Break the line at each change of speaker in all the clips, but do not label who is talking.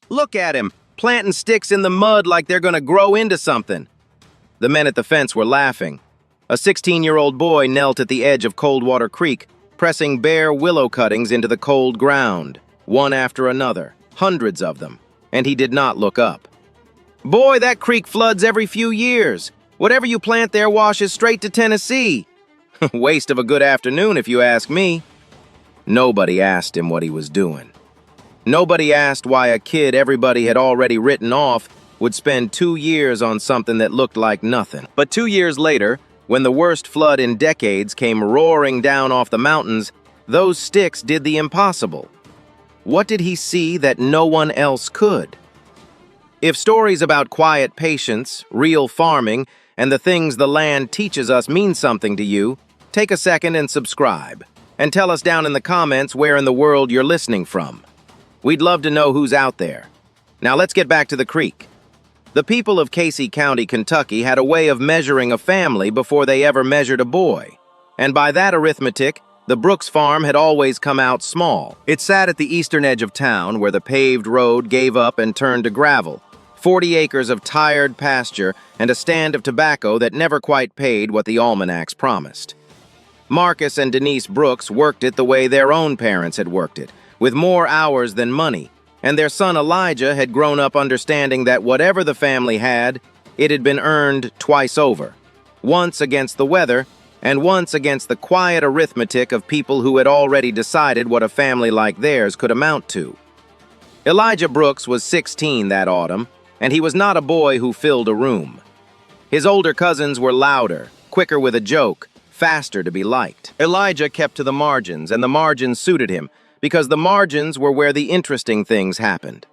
Look at him, planting sticks in the mud like they're gonna grow into something. The men at the fence were laughing. A 16-year-old boy knelt at the edge of Coldwater Creek, pressing bare willow cuttings into the cold ground, one after another, hundreds of them, and he did not look up. "Boy, that creek floods every few years. Whatever you plant there washes straight to Tennessee." Waste of a good afternoon, if you ask me. Nobody asked him what he was doing. Nobody asked why a kid everybody had already written off would spend 2 years on something that looked like nothing. But 2 years later, when the worst flood in decades came roaring down off the mountains, those sticks did the impossible. What did he see that no one else could? If stories about quiet patience, real farming, and the things the land teaches us mean something to you, take a second and subscribe. And tell us down in the comments where in the world you're listening from. We'd love to know who's out there. Now let's get back to the creek. The people of Casey County, Kentucky had a way of measuring a family before they ever measured a boy. And by that arithmetic, the Brooks farm had always come out small. It sat at the eastern edge of town where the paved road gave up and turned to gravel. 40 acres of tired pasture and a stand of tobacco that never quite paid what the almanacs promised. Marcus and Denise Brooks worked it the way their own parents had worked it, with more hours than money, and their son Elijah had grown up understanding that whatever the family had, it had been earned twice over, once against the weather, and once against the quiet arithmetic of people who had already decided what a family like theirs could amount to. Elijah Brooks was 16 that autumn, and he was not a boy who filled a room. His older cousins were louder, quicker with a joke, faster to be liked. Elijah kept to the margins, and the margins suited him, because the margins were where the interesting things happened.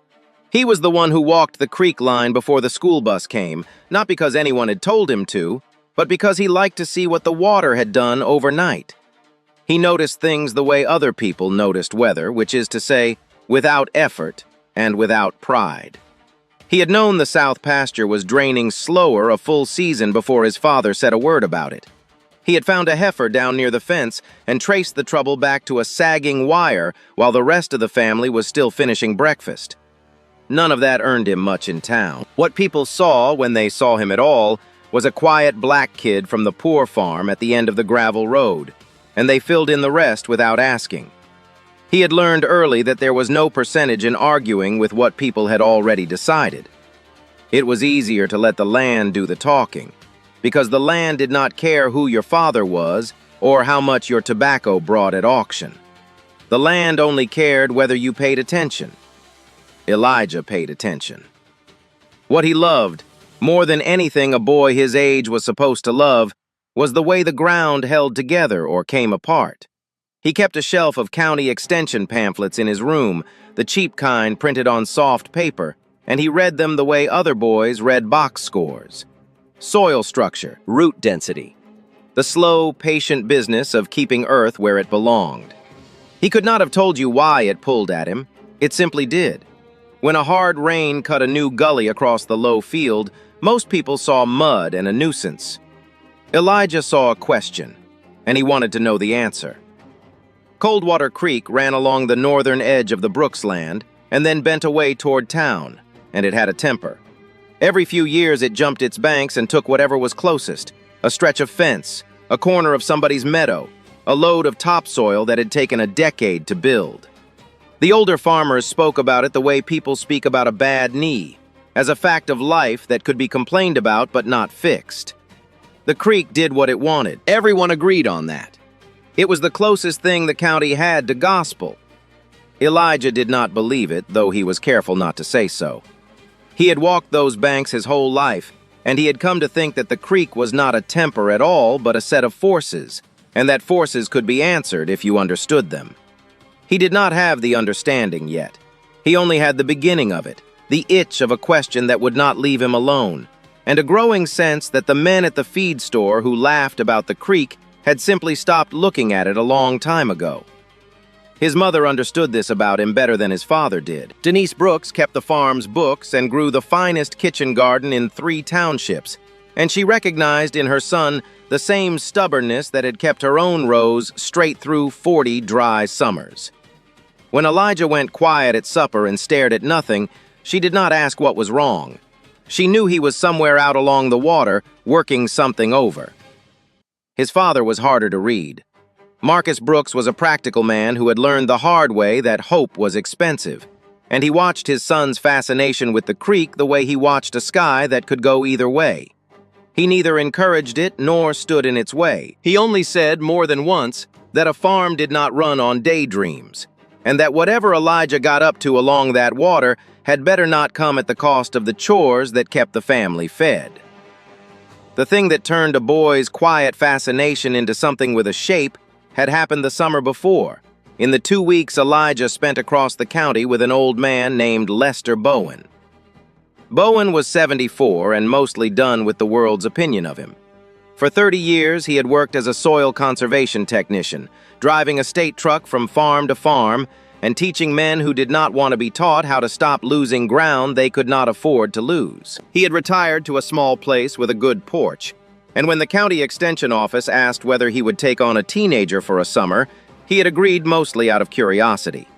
He was the one who walked the creek line before the school bus came, not because anyone had told him to, but because he liked to see what the water had done overnight. He noticed things the way other people noticed weather, which is to say, without effort and without pride. He had known the south pasture was draining slower a full season before his father said a word about it. He had found a heifer down near the fence and traced the trouble back to a sagging wire while the rest of the family was still finishing breakfast. None of that earned him much in town. What people saw, when they saw him at all, was a quiet black kid from the poor farm at the end of the gravel road, and they filled in the rest without asking. He had learned early that there was no percentage in arguing with what people had already decided. It was easier to let the land do the talking, because the land did not care who your father was or how much your tobacco brought at auction. The land only cared whether you paid attention. Elijah paid attention. What he loved, more than anything a boy his age was supposed to love, was the way the ground held together or came apart. He kept a shelf of county extension pamphlets in his room, the cheap kind printed on soft paper, and he read them the way other boys read box scores. Soil structure, root density, the slow, patient business of keeping earth where it belonged. He could not have told you why it pulled at him. It simply did. When a hard rain cut a new gully across the low field, most people saw mud and a nuisance. Elijah saw a question, and he wanted to know the answer. Coldwater Creek ran along the northern edge of the Brooks land and then bent away toward town, and it had a temper. Every few years it jumped its banks and took whatever was closest, a stretch of fence, a corner of somebody's meadow, a load of topsoil that had taken a decade to build. The older farmers spoke about it the way people speak about a bad knee, as a fact of life that could be complained about but not fixed. The creek did what it wanted. Everyone agreed on that. It was the closest thing the county had to gospel. Elijah did not believe it, though he was careful not to say so. He had walked those banks his whole life, and he had come to think that the creek was not a temper at all, but a set of forces, and that forces could be answered if you understood them. He did not have the understanding yet. He only had the beginning of it, the itch of a question that would not leave him alone, and a growing sense that the men at the feed store who laughed about the creek had simply stopped looking at it a long time ago. His mother understood this about him better than his father did. Denise Brooks kept the farm's books and grew the finest kitchen garden in 3 townships, and she recognized in her son the same stubbornness that had kept her own rows straight through 40 dry summers. When Elijah went quiet at supper and stared at nothing, She did not ask what was wrong. She knew he was somewhere out along the water, working something over. His father was harder to read. Marcus Brooks was a practical man who had learned the hard way that hope was expensive, and he watched his son's fascination with the creek the way he watched a sky that could go either way. He neither encouraged it nor stood in its way. He only said more than once that a farm did not run on daydreams, and that whatever Elijah got up to along that water had better not come at the cost of the chores that kept the family fed. The thing that turned a boy's quiet fascination into something with a shape had happened the summer before, in the 2 weeks Elijah spent across the county with an old man named Lester Bowen. Bowen was 74 and mostly done with the world's opinion of him. For 30 years, he had worked as a soil conservation technician, driving a state truck from farm to farm and teaching men who did not want to be taught how to stop losing ground they could not afford to lose. He had retired to a small place with a good porch, and when the county extension office asked whether he would take on a teenager for a summer, he had agreed mostly out of curiosity.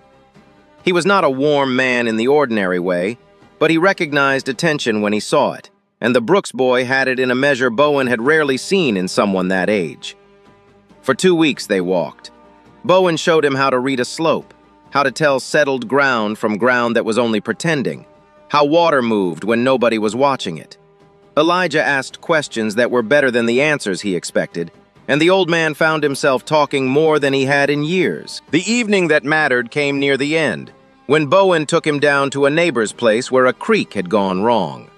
He was not a warm man in the ordinary way, but he recognized attention when he saw it, and the Brooks boy had it in a measure Bowen had rarely seen in someone that age. For 2 weeks they walked. Bowen showed him how to read a slope, how to tell settled ground from ground that was only pretending, how water moved when nobody was watching it. Elijah asked questions that were better than the answers he expected, and the old man found himself talking more than he had in years. The evening that mattered came near the end, when Bowen took him down to a neighbor's place where a creek had gone wrong.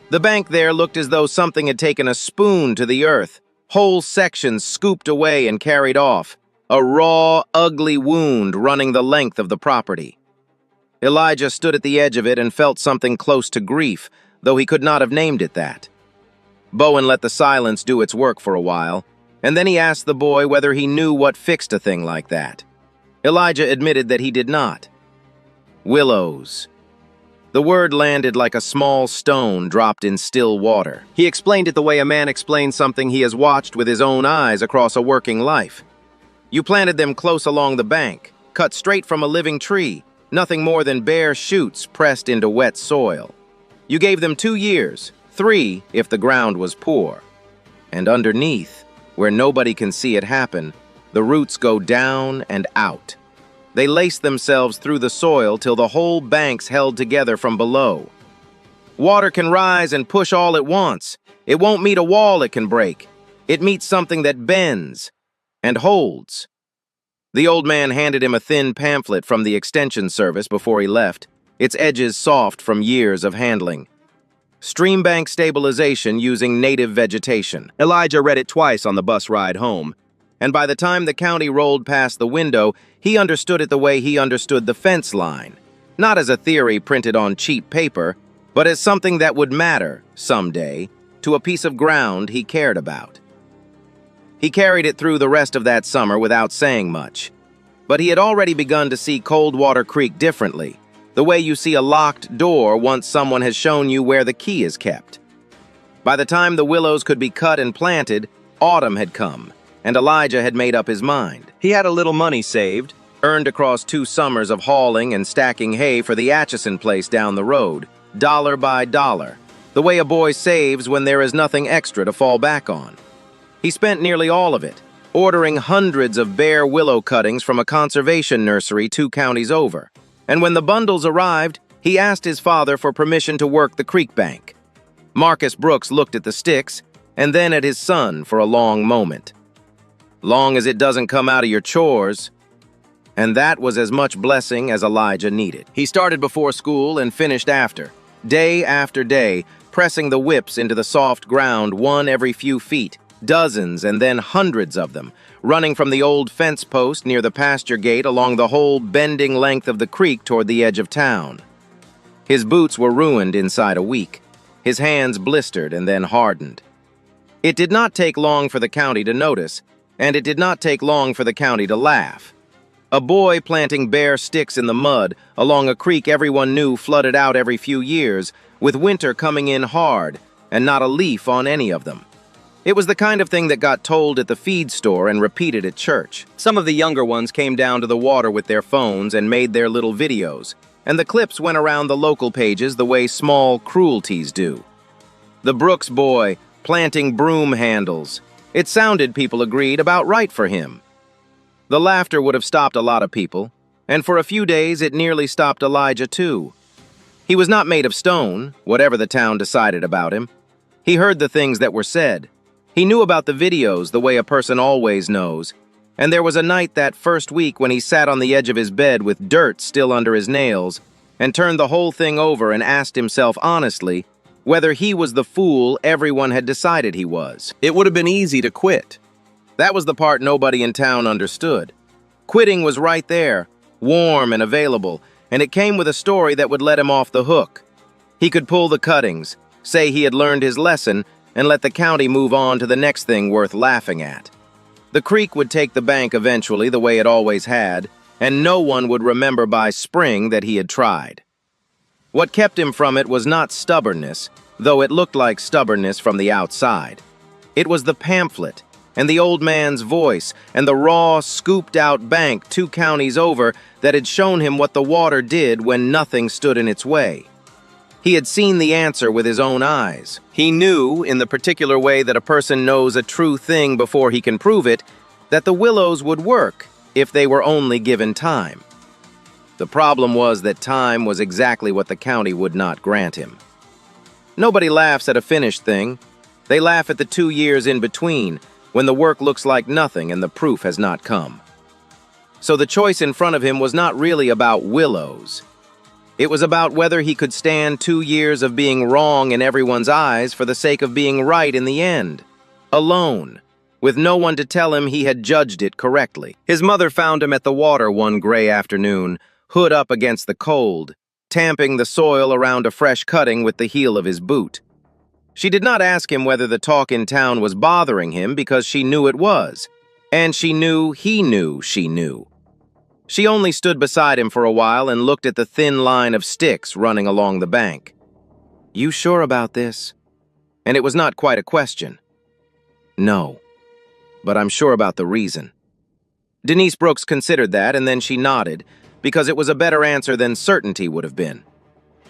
The bank there looked as though something had taken a spoon to the earth, whole sections scooped away and carried off, a raw, ugly wound running the length of the property. Elijah stood at the edge of it and felt something close to grief, though he could not have named it that. Bowen let the silence do its work for a while, and then he asked the boy whether he knew what fixed a thing like that. Elijah admitted that he did not. Willows. The word landed like a small stone dropped in still water. He explained it the way a man explains something he has watched with his own eyes across a working life. You planted them close along the bank, cut straight from a living tree, nothing more than bare shoots pressed into wet soil. You gave them 2 years, 3 if the ground was poor. And underneath, where nobody can see it happen, the roots go down and out. They lace themselves through the soil till the whole bank's held together from below. Water can rise and push all it wants. It won't meet a wall it can break. It meets something that bends and holds. The old man handed him a thin pamphlet from the extension service before he left, its edges soft from years of handling. Streambank stabilization using native vegetation. Elijah read it twice on the bus ride home, and by the time the county rolled past the window, he understood it the way he understood the fence line, not as a theory printed on cheap paper, but as something that would matter, someday, to a piece of ground he cared about. He carried it through the rest of that summer without saying much, but he had already begun to see Coldwater Creek differently, the way you see a locked door once someone has shown you where the key is kept. By the time the willows could be cut and planted, autumn had come, and Elijah had made up his mind. He had a little money saved, earned across 2 summers of hauling and stacking hay for the Atchison place down the road, dollar by dollar, the way a boy saves when there is nothing extra to fall back on. He spent nearly all of it, ordering hundreds of bare willow cuttings from a conservation nursery 2 counties over, and when the bundles arrived, he asked his father for permission to work the creek bank. Marcus Brooks looked at the sticks, and then at his son for a long moment. Long as it doesn't come out of your chores. And that was as much blessing as Elijah needed. He started before school and finished after day, pressing the whips into the soft ground one every few feet, dozens and then hundreds of them, running from the old fence post near the pasture gate along the whole bending length of the creek toward the edge of town. His boots were ruined inside a week, his hands blistered and then hardened. It did not take long for the county to notice, and it did not take long for the county to laugh. A boy planting bare sticks in the mud along a creek everyone knew flooded out every few years, with winter coming in hard and not a leaf on any of them. It was the kind of thing that got told at the feed store and repeated at church. Some of the younger ones came down to the water with their phones and made their little videos, and the clips went around the local pages the way small cruelties do. The Brooks boy planting broom handles. It sounded, people agreed, about right for him. The laughter would have stopped a lot of people, and for a few days it nearly stopped Elijah too. He was not made of stone, whatever the town decided about him. He heard the things that were said. He knew about the videos the way a person always knows, and there was a night that first week when he sat on the edge of his bed with dirt still under his nails and turned the whole thing over and asked himself honestly whether he was the fool everyone had decided he was. It would have been easy to quit. That was the part nobody in town understood. Quitting was right there, warm and available, and it came with a story that would let him off the hook. He could pull the cuttings, say he had learned his lesson, and let the county move on to the next thing worth laughing at. The creek would take the bank eventually, the way it always had, and no one would remember by spring that he had tried. What kept him from it was not stubbornness, though it looked like stubbornness from the outside. It was the pamphlet, and the old man's voice, and the raw, scooped-out bank 2 counties over that had shown him what the water did when nothing stood in its way. He had seen the answer with his own eyes. He knew, in the particular way that a person knows a true thing before he can prove it, that the Willows would work if they were only given time. The problem was that time was exactly what the county would not grant him. Nobody laughs at a finished thing. They laugh at the 2 years in between, when the work looks like nothing and the proof has not come. So the choice in front of him was not really about Willows. It was about whether he could stand 2 years of being wrong in everyone's eyes for the sake of being right in the end. Alone, with no one to tell him he had judged it correctly. His mother found him at the water one gray afternoon, hood up against the cold, tamping the soil around a fresh cutting with the heel of his boot. She did not ask him whether the talk in town was bothering him because she knew it was, and she knew he knew she knew. She only stood beside him for a while and looked at the thin line of sticks running along the bank. "You sure about this?" And it was not quite a question. "No, but I'm sure about the reason." Denise Brooks considered that, and then she nodded, because it was a better answer than certainty would have been.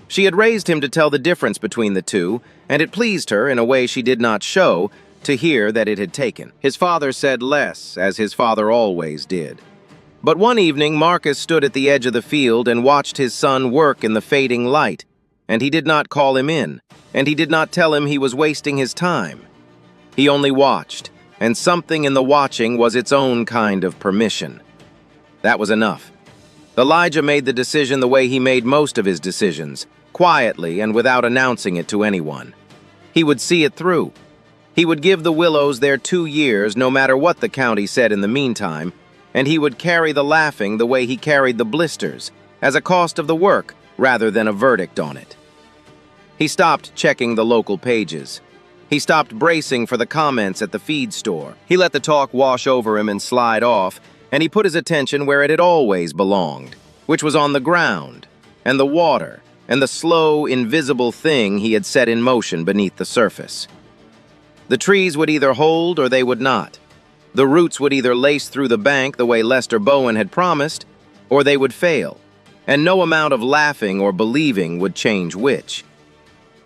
She had raised him to tell the difference between the two, and it pleased her, in a way she did not show, to hear that it had taken. His father said less, as his father always did. But one evening, Marcus stood at the edge of the field and watched his son work in the fading light, and he did not call him in, and he did not tell him he was wasting his time. He only watched, and something in the watching was its own kind of permission. That was enough. Elijah made the decision the way he made most of his decisions, quietly and without announcing it to anyone. He would see it through. He would give the Willows their 2 years, no matter what the county said in the meantime, and he would carry the laughing the way he carried the blisters, as a cost of the work rather than a verdict on it. He stopped checking the local pages. He stopped bracing for the comments at the feed store. He let the talk wash over him and slide off, and he put his attention where it had always belonged, which was on the ground, and the water, and the slow, invisible thing he had set in motion beneath the surface. The trees would either hold or they would not. The roots would either lace through the bank the way Lester Bowen had promised, or they would fail, and no amount of laughing or believing would change which.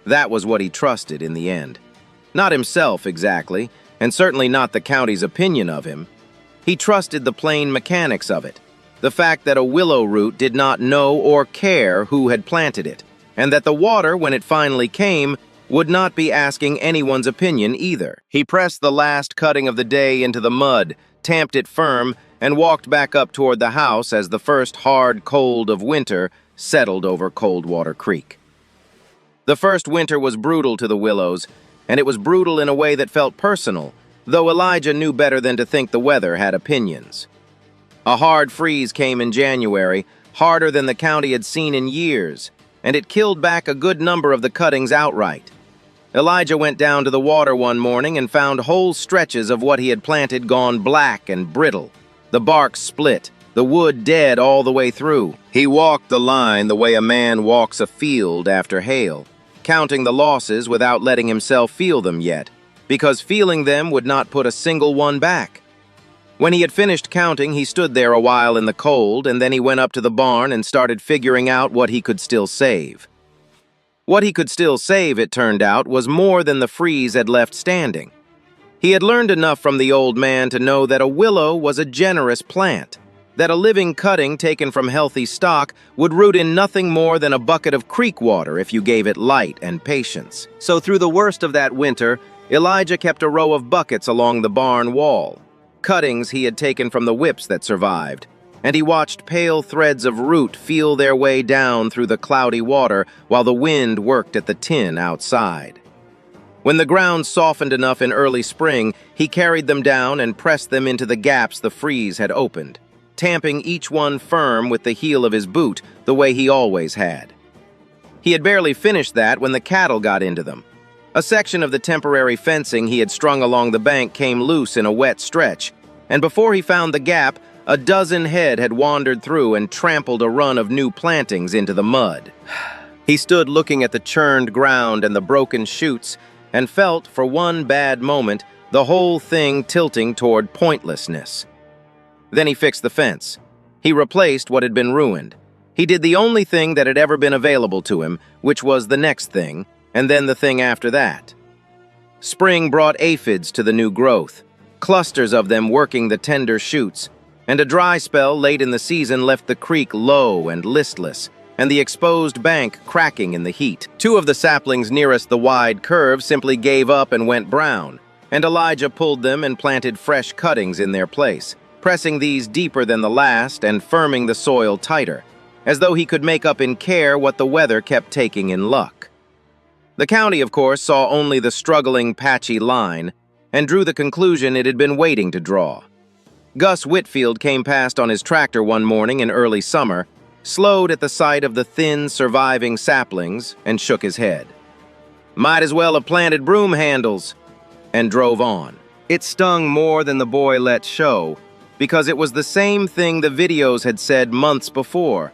That was what he trusted in the end. Not himself exactly, and certainly not the county's opinion of him. He trusted the plain mechanics of it, the fact that a willow root did not know or care who had planted it, and that the water, when it finally came, would not be asking anyone's opinion either. He pressed the last cutting of the day into the mud, tamped it firm, and walked back up toward the house as the first hard cold of winter settled over Coldwater Creek. The first winter was brutal to the Willows, and it was brutal in a way that felt personal, though Elijah knew better than to think the weather had opinions. A hard freeze came in January, harder than the county had seen in years, and it killed back a good number of the cuttings outright. Elijah went down to the water one morning and found whole stretches of what he had planted gone black and brittle, the bark split, the wood dead all the way through. He walked the line the way a man walks a field after hail, counting the losses without letting himself feel them yet, because feeling them would not put a single one back. When he had finished counting, he stood there a while in the cold, and then he went up to the barn and started figuring out what he could still save. What he could still save, it turned out, was more than the freeze had left standing. He had learned enough from the old man to know that a willow was a generous plant, that a living cutting taken from healthy stock would root in nothing more than a bucket of creek water if you gave it light and patience. So through the worst of that winter, Elijah kept a row of buckets along the barn wall, cuttings he had taken from the whips that survived, and he watched pale threads of root feel their way down through the cloudy water while the wind worked at the tin outside. When the ground softened enough in early spring, he carried them down and pressed them into the gaps the freeze had opened, tamping each one firm with the heel of his boot the way he always had. He had barely finished that when the cattle got into them. A section of the temporary fencing he had strung along the bank came loose in a wet stretch, and before he found the gap, a dozen head had wandered through and trampled a run of new plantings into the mud. He stood looking at the churned ground and the broken shoots and felt, for one bad moment, the whole thing tilting toward pointlessness. Then he fixed the fence. He replaced what had been ruined. He did the only thing that had ever been available to him, which was the next thing, and then the thing after that. Spring brought aphids to the new growth, clusters of them working the tender shoots, and a dry spell late in the season left the creek low and listless, and the exposed bank cracking in the heat. Two of the saplings nearest the wide curve simply gave up and went brown, and Elijah pulled them and planted fresh cuttings in their place, pressing these deeper than the last and firming the soil tighter, as though he could make up in care what the weather kept taking in luck. The county, of course, saw only the struggling, patchy line and drew the conclusion it had been waiting to draw. Gus Whitfield came past on his tractor one morning in early summer, slowed at the sight of the thin, surviving saplings, and shook his head. "Might as well have planted broom handles," and drove on. It stung more than the boy let show, because it was the same thing the videos had said months before.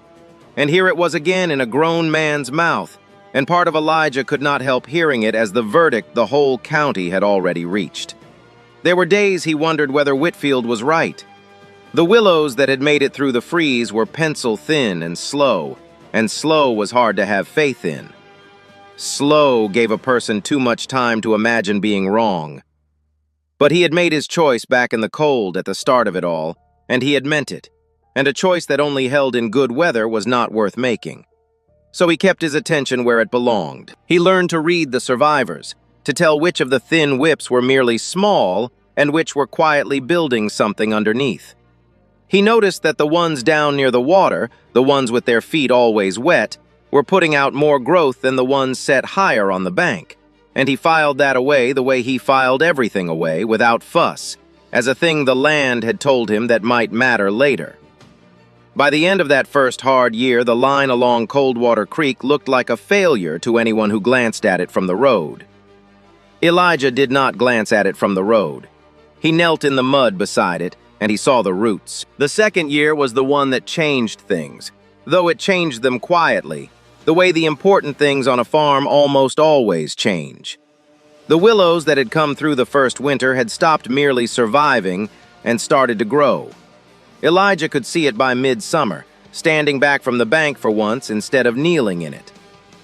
And here it was again in a grown man's mouth, and part of Elijah could not help hearing it as the verdict the whole county had already reached. There were days he wondered whether Whitfield was right. The willows that had made it through the freeze were pencil-thin and slow was hard to have faith in. Slow gave a person too much time to imagine being wrong. But he had made his choice back in the cold at the start of it all, and he had meant it, and a choice that only held in good weather was not worth making. So he kept his attention where it belonged. He learned to read the survivors, to tell which of the thin whips were merely small and which were quietly building something underneath. He noticed that the ones down near the water, the ones with their feet always wet, were putting out more growth than the ones set higher on the bank, and he filed that away the way he filed everything away, without fuss, as a thing the land had told him that might matter later. By the end of that first hard year, the line along Coldwater Creek looked like a failure to anyone who glanced at it from the road. Elijah did not glance at it from the road. He knelt in the mud beside it, and he saw the roots. The second year was the one that changed things, though it changed them quietly, the way the important things on a farm almost always change. The willows that had come through the first winter had stopped merely surviving and started to grow. Elijah could see it by midsummer, standing back from the bank for once instead of kneeling in it.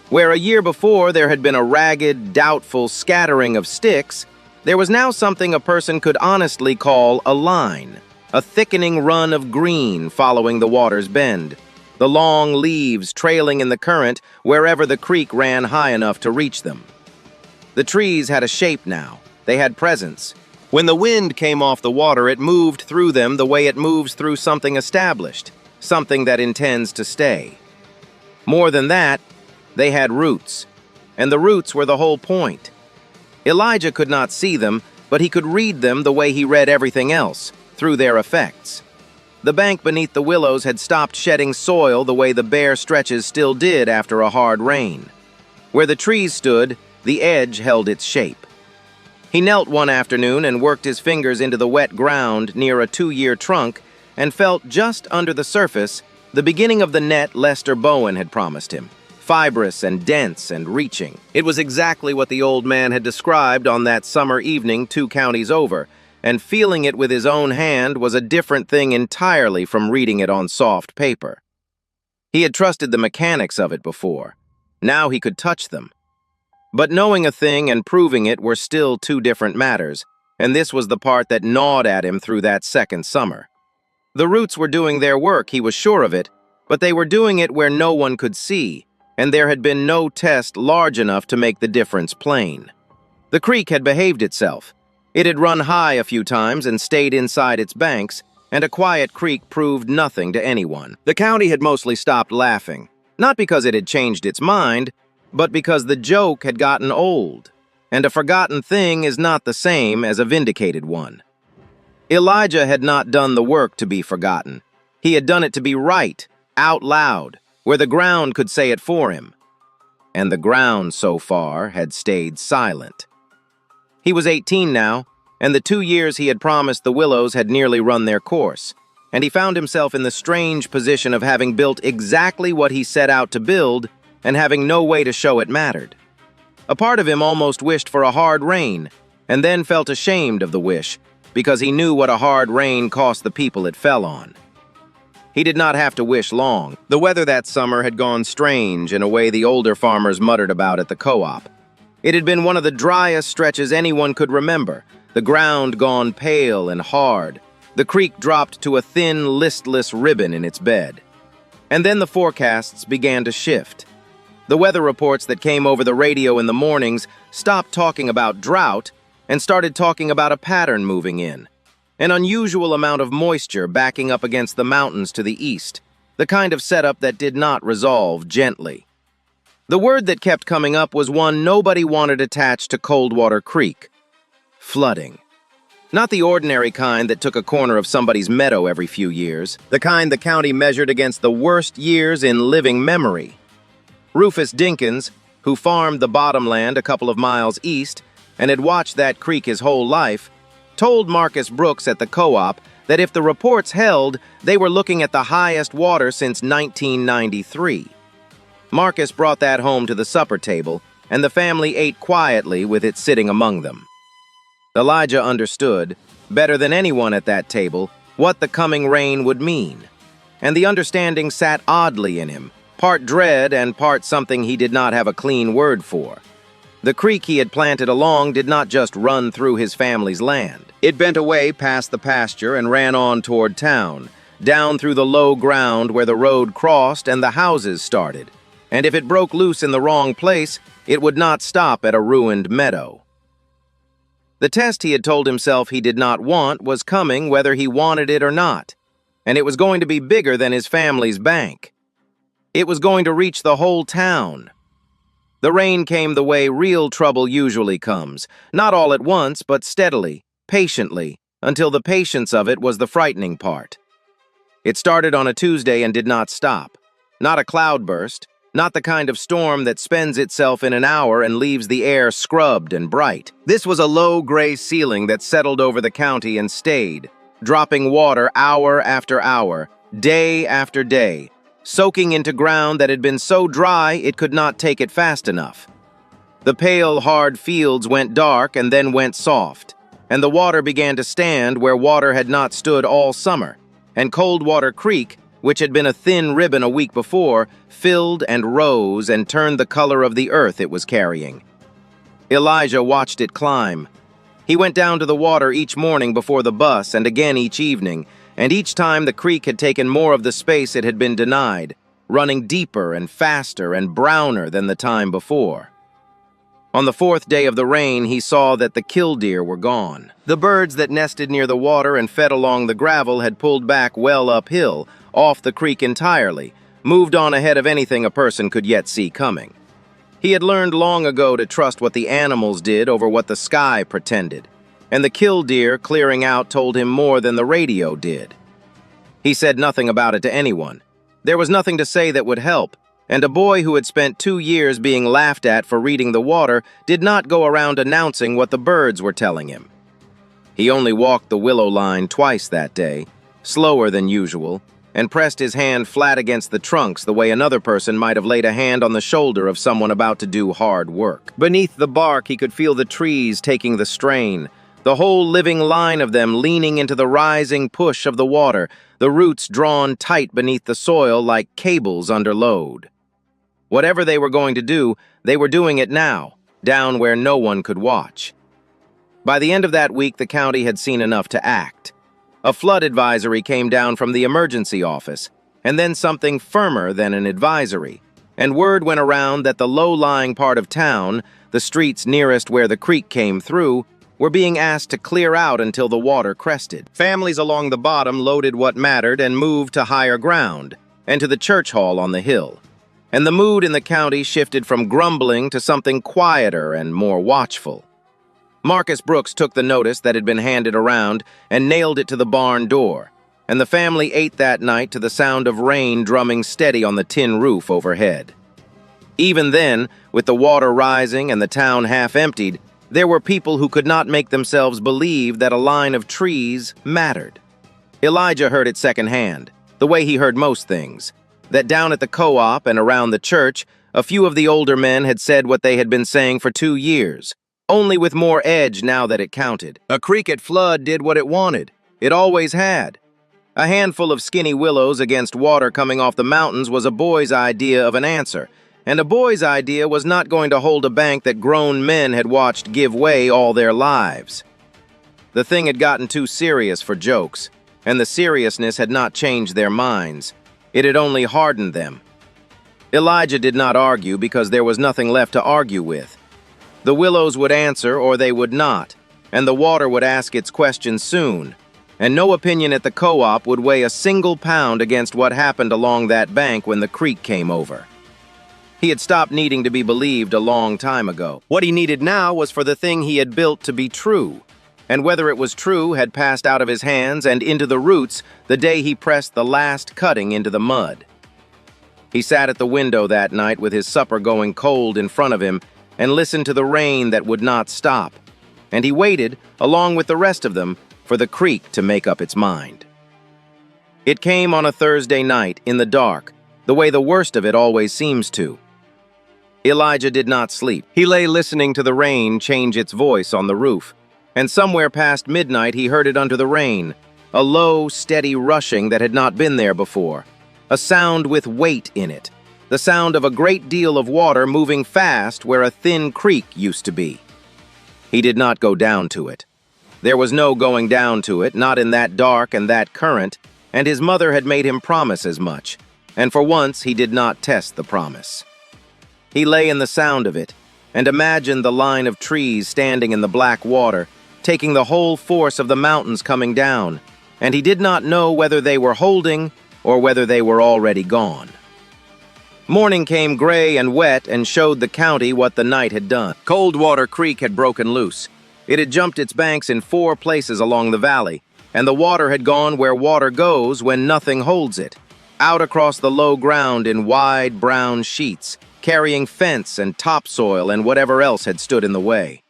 Where a year before there had been a ragged, doubtful scattering of sticks, there was now something a person could honestly call a line, a thickening run of green following the water's bend, the long leaves trailing in the current wherever the creek ran high enough to reach them. The trees had a shape now. They had presence. When the wind came off the water, it moved through them the way it moves through something established, something that intends to stay. More than that, they had roots, and the roots were the whole point. Elijah could not see them, but he could read them the way he read everything else, through their effects. The bank beneath the willows had stopped shedding soil the way the bare stretches still did after a hard rain. Where the trees stood, the edge held its shape. He knelt one afternoon and worked his fingers into the wet ground near a 2-year trunk and felt just under the surface the beginning of the net Lester Bowen had promised him, fibrous and dense and reaching. It was exactly what the old man had described on that summer evening 2 counties over, and feeling it with his own hand was a different thing entirely from reading it on soft paper. He had trusted the mechanics of it before. Now he could touch them. But knowing a thing and proving it were still two different matters, and this was the part that gnawed at him through that second summer. The roots were doing their work, he was sure of it, but they were doing it where no one could see, and there had been no test large enough to make the difference plain. The creek had behaved itself. It had run high a few times and stayed inside its banks, and a quiet creek proved nothing to anyone. The county had mostly stopped laughing, not because it had changed its mind, but because the joke had gotten old, and a forgotten thing is not the same as a vindicated one. Elijah had not done the work to be forgotten. He had done it to be right, out loud, where the ground could say it for him. And the ground, so far, had stayed silent. He was 18 now, and the 2 years he had promised the Willows had nearly run their course, and he found himself in the strange position of having built exactly what he set out to build and having no way to show it mattered. A part of him almost wished for a hard rain, and then felt ashamed of the wish, because he knew what a hard rain cost the people it fell on. He did not have to wish long. The weather that summer had gone strange in a way the older farmers muttered about at the co-op. It had been one of the driest stretches anyone could remember, the ground gone pale and hard, the creek dropped to a thin, listless ribbon in its bed. And then the forecasts began to shift. The weather reports that came over the radio in the mornings stopped talking about drought and started talking about a pattern moving in. An unusual amount of moisture backing up against the mountains to the east, the kind of setup that did not resolve gently. The word that kept coming up was one nobody wanted attached to Coldwater Creek: flooding. Not the ordinary kind that took a corner of somebody's meadow every few years, the kind the county measured against the worst years in living memory. Rufus Dinkins, who farmed the bottomland a couple of miles east and had watched that creek his whole life, told Marcus Brooks at the co-op that if the reports held, they were looking at the highest water since 1993. Marcus brought that home to the supper table, and the family ate quietly with it sitting among them. Elijah understood, better than anyone at that table, what the coming rain would mean, and the understanding sat oddly in him, part dread and part something he did not have a clean word for. The creek he had planted along did not just run through his family's land. It bent away past the pasture and ran on toward town, down through the low ground where the road crossed and the houses started. And if it broke loose in the wrong place, it would not stop at a ruined meadow. The test he had told himself he did not want was coming whether he wanted it or not, and it was going to be bigger than his family's bank. It was going to reach the whole town. The rain came the way real trouble usually comes, not all at once, but steadily, patiently, until the patience of it was the frightening part. It started on a Tuesday and did not stop. Not a cloudburst, not the kind of storm that spends itself in an hour and leaves the air scrubbed and bright. This was a low gray ceiling that settled over the county and stayed, dropping water hour after hour, day after day, soaking into ground that had been so dry it could not take it fast enough. The pale, hard fields went dark and then went soft, and the water began to stand where water had not stood all summer, and Coldwater Creek, which had been a thin ribbon a week before, filled and rose and turned the color of the earth it was carrying. Elijah watched it climb. He went down to the water each morning before the bus and again each evening, and each time the creek had taken more of the space it had been denied, running deeper and faster and browner than the time before. On the fourth day of the rain, he saw that the killdeer were gone. The birds that nested near the water and fed along the gravel had pulled back well uphill, off the creek entirely, moved on ahead of anything a person could yet see coming. He had learned long ago to trust what the animals did over what the sky pretended, and the killdeer clearing out told him more than the radio did. He said nothing about it to anyone. There was nothing to say that would help, and a boy who had spent 2 years being laughed at for reading the water did not go around announcing what the birds were telling him. He only walked the willow line twice that day, slower than usual, and pressed his hand flat against the trunks the way another person might have laid a hand on the shoulder of someone about to do hard work. Beneath the bark, he could feel the trees taking the strain, The whole living line of them leaning into the rising push of the water, the roots drawn tight beneath the soil like cables under load. Whatever they were going to do, they were doing it now, down where no one could watch. By the end of that week, the county had seen enough to act. A flood advisory came down from the emergency office, and then something firmer than an advisory, and word went around that the low-lying part of town, the streets nearest where the creek came through, were being asked to clear out until the water crested. Families along the bottom loaded what mattered and moved to higher ground, and to the church hall on the hill. And the mood in the county shifted from grumbling to something quieter and more watchful. Marcus Brooks took the notice that had been handed around and nailed it to the barn door, and the family ate that night to the sound of rain drumming steady on the tin roof overhead. Even then, with the water rising and the town half emptied, there were people who could not make themselves believe that a line of trees mattered. Elijah heard it secondhand, the way he heard most things, that down at the co-op and around the church, a few of the older men had said what they had been saying for 2 years, only with more edge now that it counted. A creek at flood did what it wanted. It always had. A handful of skinny willows against water coming off the mountains was a boy's idea of an answer, and a boy's idea was not going to hold a bank that grown men had watched give way all their lives. The thing had gotten too serious for jokes, and the seriousness had not changed their minds. It had only hardened them. Elijah did not argue because there was nothing left to argue with. The willows would answer or they would not, and the water would ask its questions soon, and no opinion at the co-op would weigh a single pound against what happened along that bank when the creek came over. He had stopped needing to be believed a long time ago. What he needed now was for the thing he had built to be true, and whether it was true had passed out of his hands and into the roots the day he pressed the last cutting into the mud. He sat at the window that night with his supper going cold in front of him and listened to the rain that would not stop, and he waited, along with the rest of them, for the creek to make up its mind. It came on a Thursday night, in the dark, the way the worst of it always seems to. Elijah did not sleep. He lay listening to the rain change its voice on the roof, and somewhere past midnight he heard it under the rain, a low, steady rushing that had not been there before, a sound with weight in it, the sound of a great deal of water moving fast where a thin creek used to be. He did not go down to it. There was no going down to it, not in that dark and that current, and his mother had made him promise as much, and for once he did not test the promise. He lay in the sound of it, and imagined the line of trees standing in the black water, taking the whole force of the mountains coming down, and he did not know whether they were holding or whether they were already gone. Morning came gray and wet and showed the county what the night had done. Coldwater Creek had broken loose. It had jumped its banks in 4 places along the valley, and the water had gone where water goes when nothing holds it, out across the low ground in wide brown sheets, carrying fence and topsoil and whatever else had stood in the way.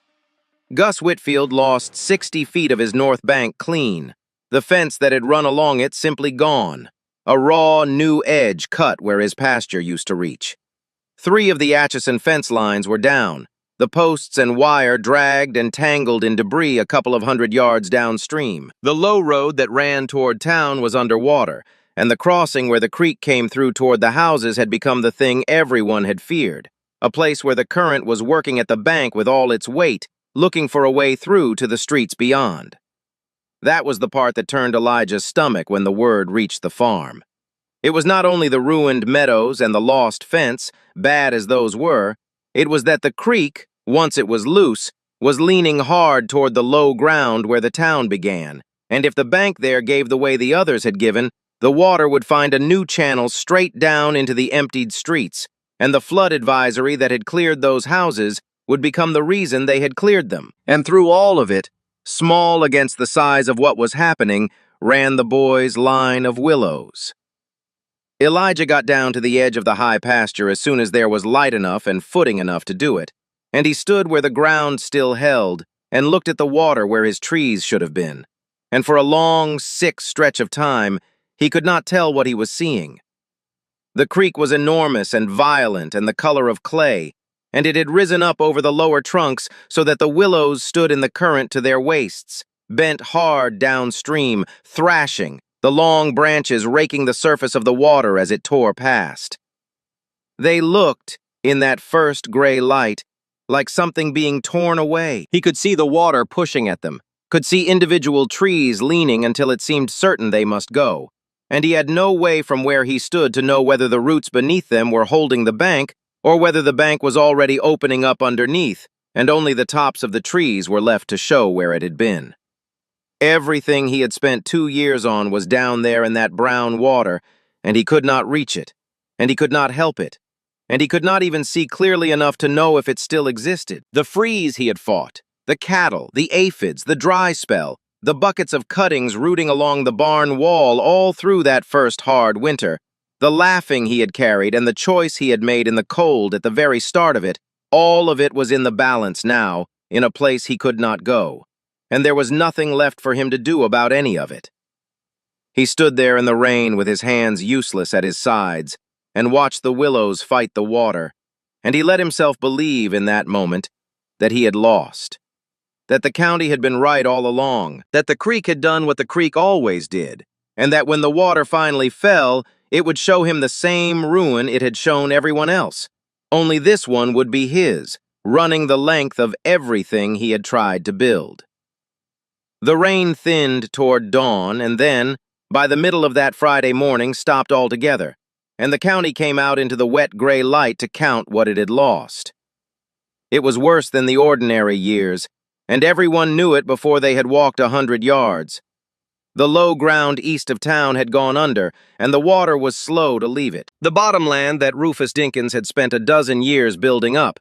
Gus Whitfield lost 60 feet of his north bank clean, the fence that had run along it simply gone, a raw, new edge cut where his pasture used to reach. 3 of the Atchison fence lines were down, the posts and wire dragged and tangled in debris a couple of 100 yards downstream. The low road that ran toward town was underwater, and the crossing where the creek came through toward the houses had become the thing everyone had feared, a place where the current was working at the bank with all its weight, looking for a way through to the streets beyond. That was the part that turned Elijah's stomach when the word reached the farm. It was not only the ruined meadows and the lost fence, bad as those were, it was that the creek, once it was loose, was leaning hard toward the low ground where the town began, and if the bank there gave the way the others had given, the water would find a new channel straight down into the emptied streets, and the flood advisory that had cleared those houses would become the reason they had cleared them. And through all of it, small against the size of what was happening, ran the boys' line of willows. Elijah got down to the edge of the high pasture as soon as there was light enough and footing enough to do it, and he stood where the ground still held and looked at the water where his trees should have been, and for a long, sick stretch of time, he could not tell what he was seeing. The creek was enormous and violent and the color of clay, and it had risen up over the lower trunks so that the willows stood in the current to their waists, bent hard downstream, thrashing, the long branches raking the surface of the water as it tore past. They looked, in that first gray light, like something being torn away. He could see the water pushing at them, could see individual trees leaning until it seemed certain they must go, and he had no way from where he stood to know whether the roots beneath them were holding the bank or whether the bank was already opening up underneath, and only the tops of the trees were left to show where it had been. Everything he had spent 2 years on was down there in that brown water, and he could not reach it, and he could not help it, and he could not even see clearly enough to know if it still existed. The freeze he had fought, the cattle, the aphids, the dry spell, the buckets of cuttings rooting along the barn wall all through that first hard winter, the laughing he had carried and the choice he had made in the cold at the very start of it was in the balance now, in a place he could not go, and there was nothing left for him to do about any of it. He stood there in the rain with his hands useless at his sides, and watched the willows fight the water, and he let himself believe in that moment that he had lost, that the county had been right all along, that the creek had done what the creek always did, and that when the water finally fell, it would show him the same ruin it had shown everyone else, only this one would be his, running the length of everything he had tried to build. The rain thinned toward dawn, and then, by the middle of that Friday morning, stopped altogether, and the county came out into the wet gray light to count what it had lost. It was worse than the ordinary years, and everyone knew it before they had walked 100 yards. The low ground east of town had gone under, and the water was slow to leave it. The bottomland that Rufus Dinkins had spent a dozen years building up,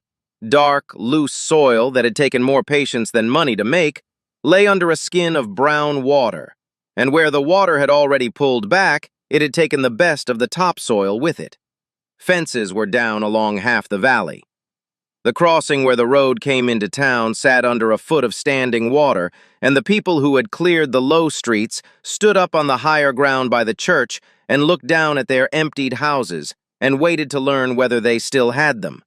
dark, loose soil that had taken more patience than money to make, lay under a skin of brown water, and where the water had already pulled back, it had taken the best of the topsoil with it. Fences were down along half the valley. The crossing where the road came into town sat under a foot of standing water, and the people who had cleared the low streets stood up on the higher ground by the church and looked down at their emptied houses and waited to learn whether they still had them.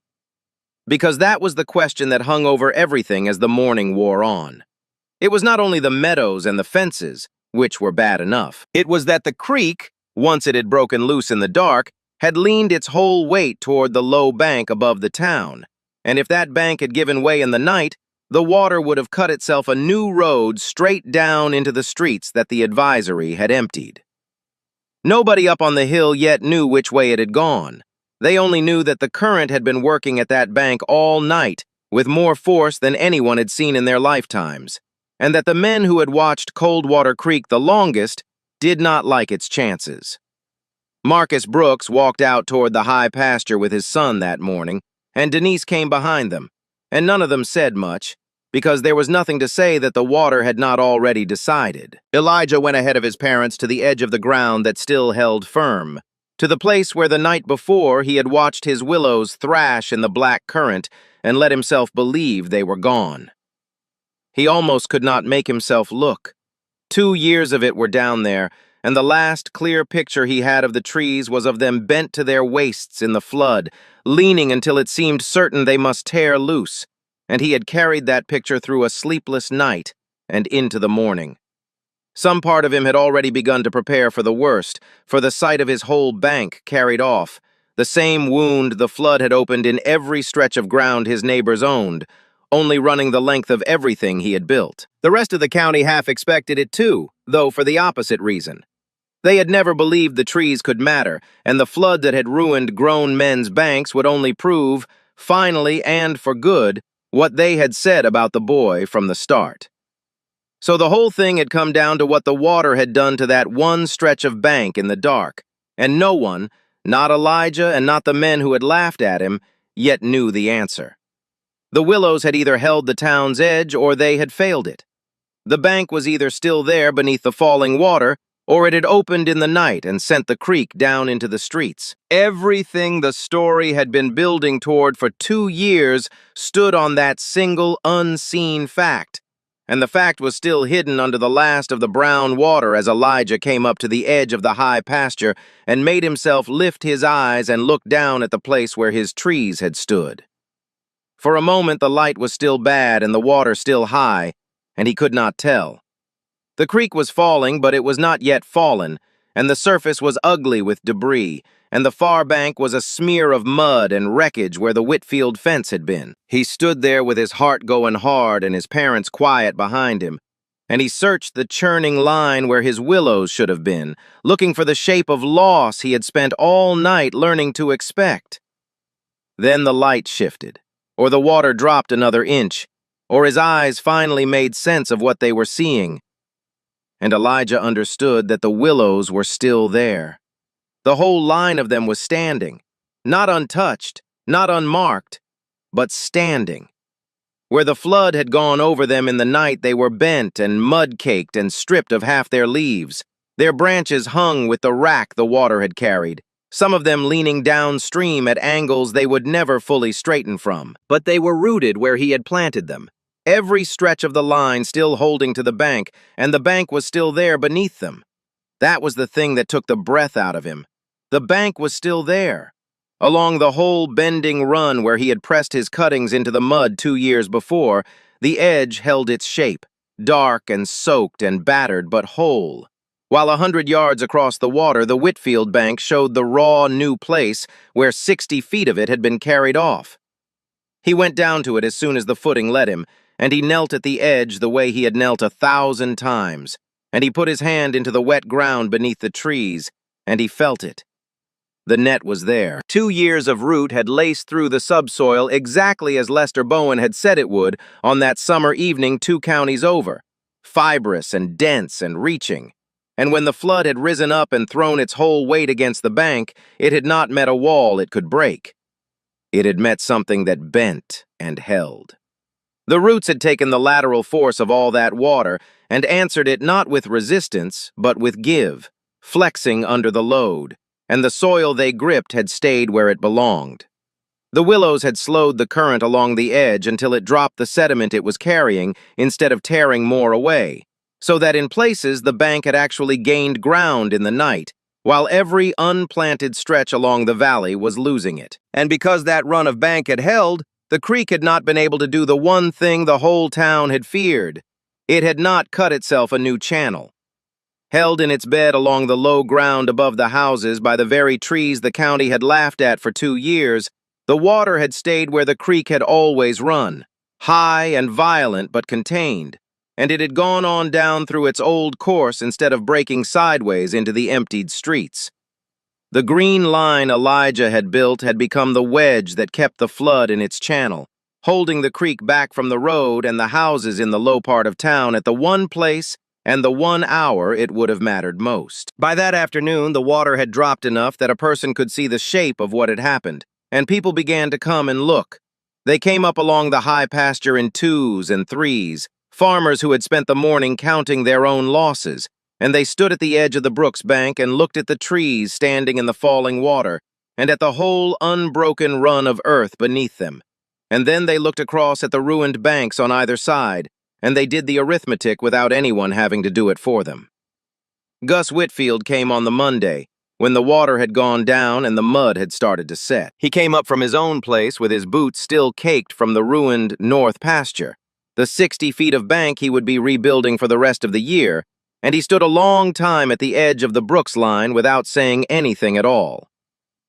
Because that was the question that hung over everything as the morning wore on. It was not only the meadows and the fences, which were bad enough. It was that the creek, once it had broken loose in the dark, had leaned its whole weight toward the low bank above the town. And if that bank had given way in the night, the water would have cut itself a new road straight down into the streets that the advisory had emptied. Nobody up on the hill yet knew which way it had gone. They only knew that the current had been working at that bank all night, with more force than anyone had seen in their lifetimes, and that the men who had watched Coldwater Creek the longest did not like its chances. Marcus Brooks walked out toward the high pasture with his son that morning, and Denise came behind them, and none of them said much, because there was nothing to say that the water had not already decided. Elijah went ahead of his parents to the edge of the ground that still held firm, to the place where the night before he had watched his willows thrash in the black current and let himself believe they were gone. He almost could not make himself look. 2 years of it were down there, and the last clear picture he had of the trees was of them bent to their waists in the flood, leaning until it seemed certain they must tear loose, and he had carried that picture through a sleepless night and into the morning. Some part of him had already begun to prepare for the worst, for the sight of his whole bank carried off, the same wound the flood had opened in every stretch of ground his neighbors owned, only running the length of everything he had built. The rest of the county half expected it too, though for the opposite reason. They had never believed the trees could matter, and the flood that had ruined grown men's banks would only prove, finally and for good, what they had said about the boy from the start. So the whole thing had come down to what the water had done to that one stretch of bank in the dark, and no one, not Elijah and not the men who had laughed at him, yet knew the answer. The willows had either held the town's edge or they had failed it. The bank was either still there beneath the falling water, or it had opened in the night and sent the creek down into the streets. Everything the story had been building toward for 2 years stood on that single unseen fact, and the fact was still hidden under the last of the brown water as Elijah came up to the edge of the high pasture and made himself lift his eyes and look down at the place where his trees had stood. For a moment the light was still bad and the water still high, and he could not tell. The creek was falling, but it was not yet fallen, and the surface was ugly with debris, and the far bank was a smear of mud and wreckage where the Whitfield fence had been. He stood there with his heart going hard and his parents quiet behind him, and he searched the churning line where his willows should have been, looking for the shape of loss he had spent all night learning to expect. Then the light shifted, or the water dropped another inch, or his eyes finally made sense of what they were seeing, and Elijah understood that the willows were still there. The whole line of them was standing, not untouched, not unmarked, but standing. Where the flood had gone over them in the night, they were bent and mud-caked and stripped of half their leaves. Their branches hung with the rack the water had carried, some of them leaning downstream at angles they would never fully straighten from. But they were rooted where he had planted them, every stretch of the line still holding to the bank, and the bank was still there beneath them. That was the thing that took the breath out of him. The bank was still there. Along the whole bending run where he had pressed his cuttings into the mud 2 years before, the edge held its shape, dark and soaked and battered but whole. While 100 yards across the water, the Whitfield bank showed the raw, new place where 60 feet of it had been carried off. He went down to it as soon as the footing let him, and he knelt at the edge the way he had knelt 1,000 times, and he put his hand into the wet ground beneath the trees, and he felt it. The net was there. 2 years of root had laced through the subsoil exactly as Lester Bowen had said it would on that summer evening 2 counties over, fibrous and dense and reaching. And when the flood had risen up and thrown its whole weight against the bank, it had not met a wall it could break. It had met something that bent and held. The roots had taken the lateral force of all that water and answered it not with resistance, but with give, flexing under the load, and the soil they gripped had stayed where it belonged. The willows had slowed the current along the edge until it dropped the sediment it was carrying instead of tearing more away, so that in places the bank had actually gained ground in the night, while every unplanted stretch along the valley was losing it. And because that run of bank had held, the creek had not been able to do the one thing the whole town had feared. It had not cut itself a new channel. Held in its bed along the low ground above the houses by the very trees the county had laughed at for 2 years, the water had stayed where the creek had always run, high and violent but contained, and it had gone on down through its old course instead of breaking sideways into the emptied streets. The green line Elijah had built had become the wedge that kept the flood in its channel, holding the creek back from the road and the houses in the low part of town at the one place and the 1 hour it would have mattered most. By that afternoon, the water had dropped enough that a person could see the shape of what had happened, and people began to come and look. They came up along the high pasture in 2s and 3s, farmers who had spent the morning counting their own losses, and they stood at the edge of the brook's bank and looked at the trees standing in the falling water, and at the whole unbroken run of earth beneath them. And then they looked across at the ruined banks on either side, and they did the arithmetic without anyone having to do it for them. Gus Whitfield came on the Monday, when the water had gone down and the mud had started to set. He came up from his own place with his boots still caked from the ruined north pasture, the 60 feet of bank he would be rebuilding for the rest of the year, and he stood a long time at the edge of the Brooks line without saying anything at all.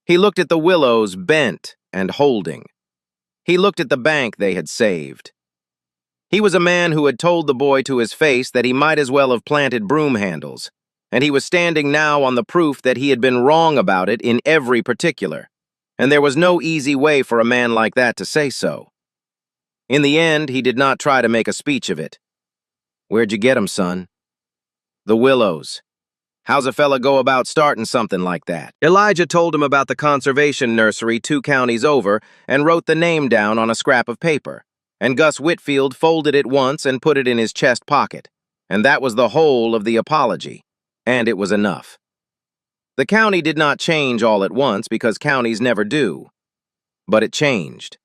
He looked at the willows bent and holding. He looked at the bank they had saved. He was a man who had told the boy to his face that he might as well have planted broom handles, and he was standing now on the proof that he had been wrong about it in every particular, and there was no easy way for a man like that to say so. In the end, he did not try to make a speech of it. "Where'd you get 'em, son?" "The willows." "How's a fella go about starting something like that?" Elijah told him about the conservation nursery 2 counties over and wrote the name down on a scrap of paper, and Gus Whitfield folded it once and put it in his chest pocket, and that was the whole of the apology, and it was enough. The county did not change all at once because counties never do, but it changed.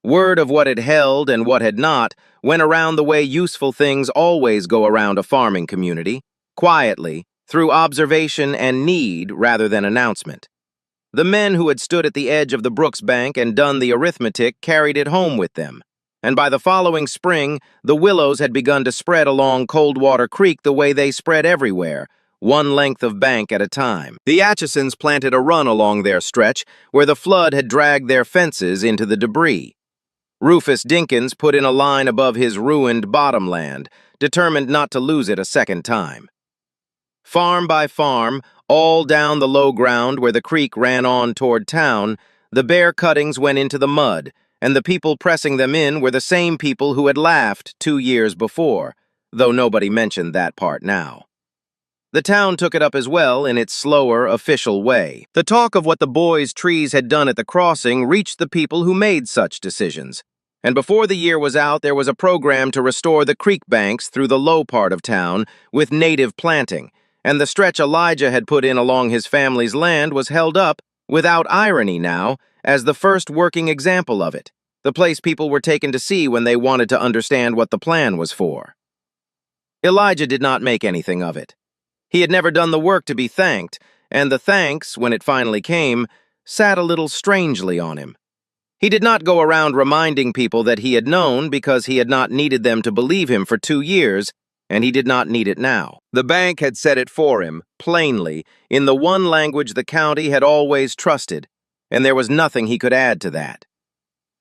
Word of what had held and what had not went around the way useful things always go around a farming community, quietly, through observation and need rather than announcement. The men who had stood at the edge of the Brooks Bank and done the arithmetic carried it home with them. And by the following spring, the willows had begun to spread along Coldwater Creek the way they spread everywhere, one length of bank at a time. The Atchisons planted a run along their stretch, where the flood had dragged their fences into the debris. Rufus Dinkins put in a line above his ruined bottomland, determined not to lose it a second time. Farm by farm, all down the low ground where the creek ran on toward town, the bare cuttings went into the mud, and the people pressing them in were the same people who had laughed 2 years before, though nobody mentioned that part now. The town took it up as well in its slower, official way. The talk of what the boys' trees had done at the crossing reached the people who made such decisions, and before the year was out there was a program to restore the creek banks through the low part of town with native planting, and the stretch Elijah had put in along his family's land was held up, without irony now, as the first working example of it, the place people were taken to see when they wanted to understand what the plan was for. Elijah did not make anything of it. He had never done the work to be thanked, and the thanks, when it finally came, sat a little strangely on him. He did not go around reminding people that he had known because he had not needed them to believe him for 2 years, and he did not need it now. The bank had said it for him, plainly, in the one language the county had always trusted, and there was nothing he could add to that.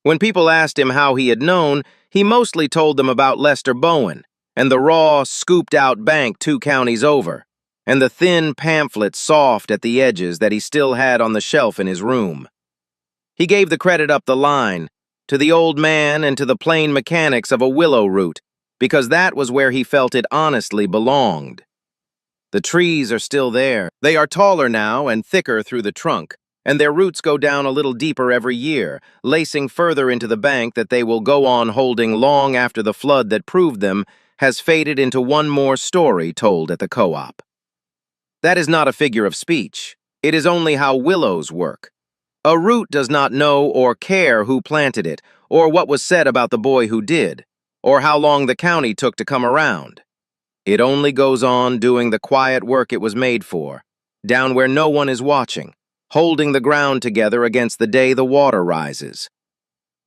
When people asked him how he had known, he mostly told them about Lester Bowen, and the raw, scooped-out bank 2 counties over, and the thin pamphlet soft at the edges that he still had on the shelf in his room. He gave the credit up the line, to the old man and to the plain mechanics of a willow root, because that was where he felt it honestly belonged. The trees are still there. They are taller now and thicker through the trunk, and their roots go down a little deeper every year, lacing further into the bank that they will go on holding long after the flood that proved them has faded into one more story told at the co-op. That is not a figure of speech. It is only how willows work. A root does not know or care who planted it, or what was said about the boy who did, or how long the county took to come around. It only goes on doing the quiet work it was made for, down where no one is watching, holding the ground together against the day the water rises.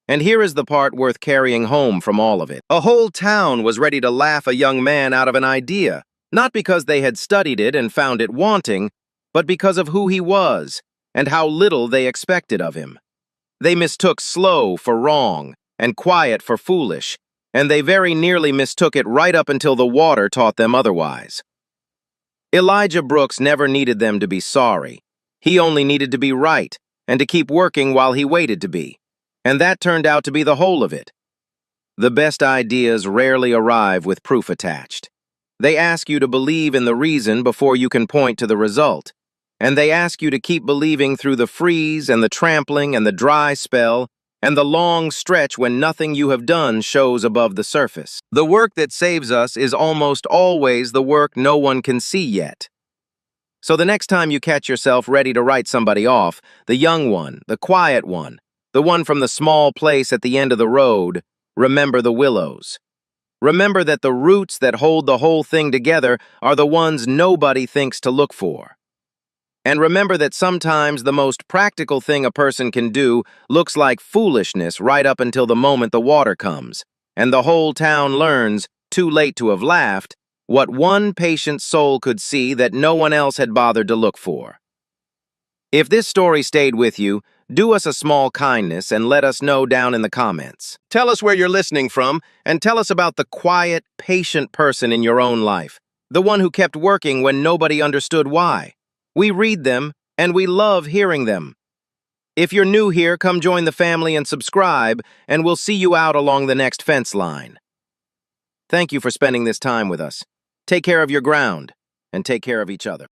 And here is the part worth carrying home from all of it. A whole town was ready to laugh a young man out of an idea, not because they had studied it and found it wanting, but because of who he was and how little they expected of him. They mistook slow for wrong and quiet for foolish, and they very nearly mistook it right up until the water taught them otherwise. Elijah Brooks never needed them to be sorry. He only needed to be right, and to keep working while he waited to be. And that turned out to be the whole of it. The best ideas rarely arrive with proof attached. They ask you to believe in the reason before you can point to the result. And they ask you to keep believing through the freeze and the trampling and the dry spell and the long stretch when nothing you have done shows above the surface. The work that saves us is almost always the work no one can see yet. So the next time you catch yourself ready to write somebody off, the young one, the quiet one, the one from the small place at the end of the road, remember the willows. Remember that the roots that hold the whole thing together are the ones nobody thinks to look for. And remember that sometimes the most practical thing a person can do looks like foolishness right up until the moment the water comes, and the whole town learns, too late to have laughed, what one patient soul could see that no one else had bothered to look for. If this story stayed with you, do us a small kindness and let us know down in the comments. Tell us where you're listening from, and tell us about the quiet, patient person in your own life, the one who kept working when nobody understood why. We read them, and we love hearing them. If you're new here, come join the family and subscribe, and we'll see you out along the next fence line. Thank you for spending this time with us. Take care of your ground, and take care of each other.